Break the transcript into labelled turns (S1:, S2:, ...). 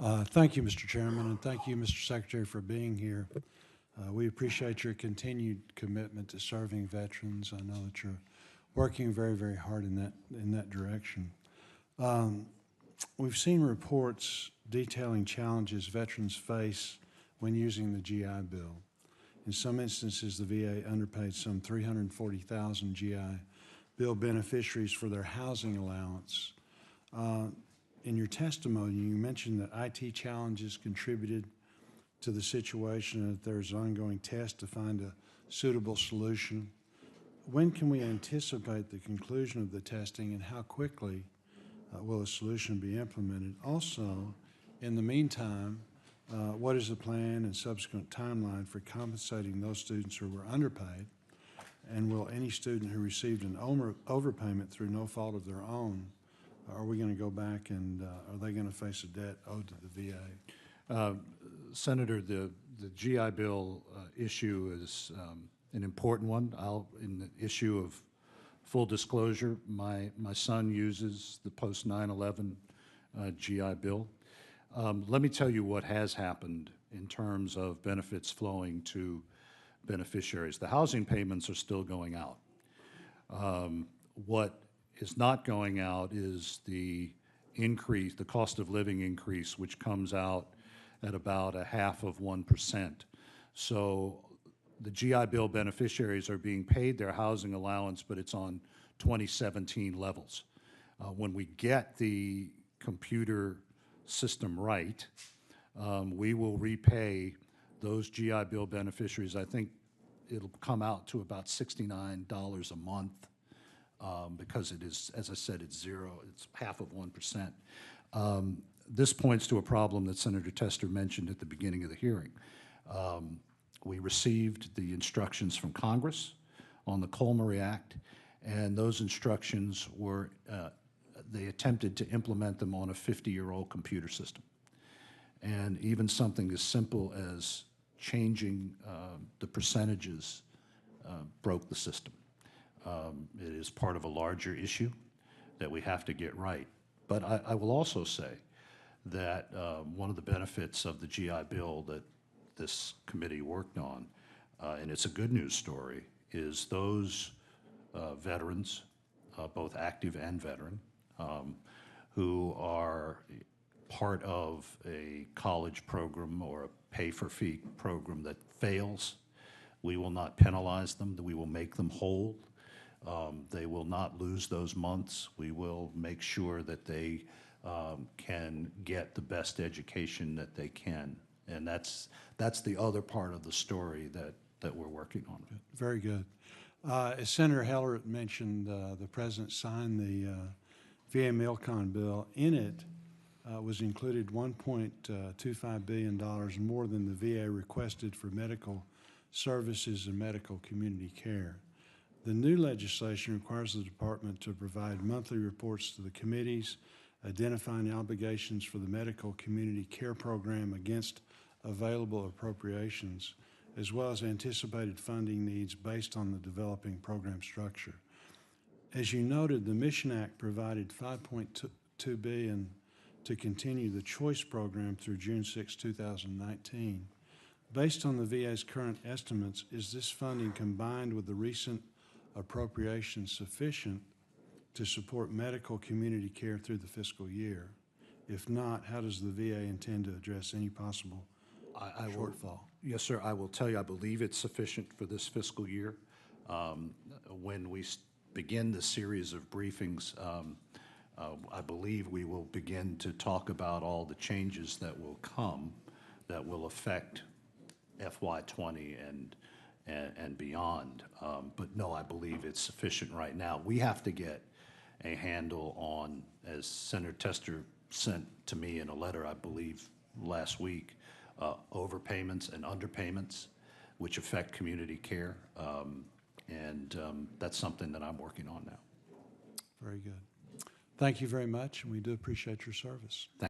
S1: Thank you, Mr. Chairman, and thank you, Mr. Secretary, for being here. We appreciate your continued commitment to serving veterans. I know that you're working very, very hard in that direction. We've seen reports detailing challenges veterans face when using the GI Bill. In some instances, the VA underpaid some 340,000 GI Bill beneficiaries for their housing allowance. In your testimony, you mentioned that IT challenges contributed to the situation and that there's ongoing tests to find a suitable solution. When can we anticipate the conclusion of the testing, and how quickly will a solution be implemented? Also, in the meantime, what is the plan and subsequent timeline for compensating those students who were underpaid? And will any student who received an overpayment through no fault of their own, are we going to go back and are they going to face a debt owed to the VA?
S2: Senator, the GI Bill issue is an important one. In the issue of full disclosure, my son uses the post 9/11 GI Bill. Let me tell you what has happened in terms of benefits flowing to beneficiaries. The housing payments are still going out. What is not going out is the increase, the cost of living increase, which comes out at about 0.5%. So the GI Bill beneficiaries are being paid their housing allowance, but it's on 2017 levels. When we get the computer system right, we will repay those GI Bill beneficiaries. I think it'll come out to about $69 a month. Because it is, as I said, it's zero, it's 0.5%. This points to a problem that Senator Tester mentioned at the beginning of the hearing. We received the instructions from Congress on the Colmary Act, and those instructions were, they attempted to implement them on a 50-year-old computer system. And even something as simple as changing the percentages broke the system. It is part of a larger issue that we have to get right. But I will also say that one of the benefits of the GI Bill that this committee worked on, and it's a good news story, is those veterans, both active and veteran, who are part of a college program or a pay-for-fee program that fails, we will not penalize them, we will make them whole. They will not lose those months. We will make sure that they can get the best education that they can. And that's the other part of the story that we're working on.
S1: Very good. As Senator Heller mentioned, the President signed the VA Milcon bill. In it was included $1.25 billion more than the VA requested for medical services and medical community care. The new legislation requires the department to provide monthly reports to the committees, identifying obligations for the medical community care program against available appropriations, as well as anticipated funding needs based on the developing program structure. As you noted, the Mission Act provided $5.2 billion to continue the CHOICE program through June 6, 2019. Based on the VA's current estimates, is this funding combined with the recent appropriation sufficient to support medical community care through the fiscal year? If not, how does the VA intend to address any possible shortfall?
S2: Yes, sir. I will tell you, I believe it's sufficient for this fiscal year. When we begin the series of briefings, I believe we will begin to talk about all the changes that will come that will affect FY20 and beyond. But no, I believe it's sufficient right now. We have to get a handle on, as Senator Tester sent to me in a letter, I believe, last week, overpayments and underpayments, which affect community care. That's something that I'm working on now.
S1: Very good. Thank you very much, and we do appreciate your service.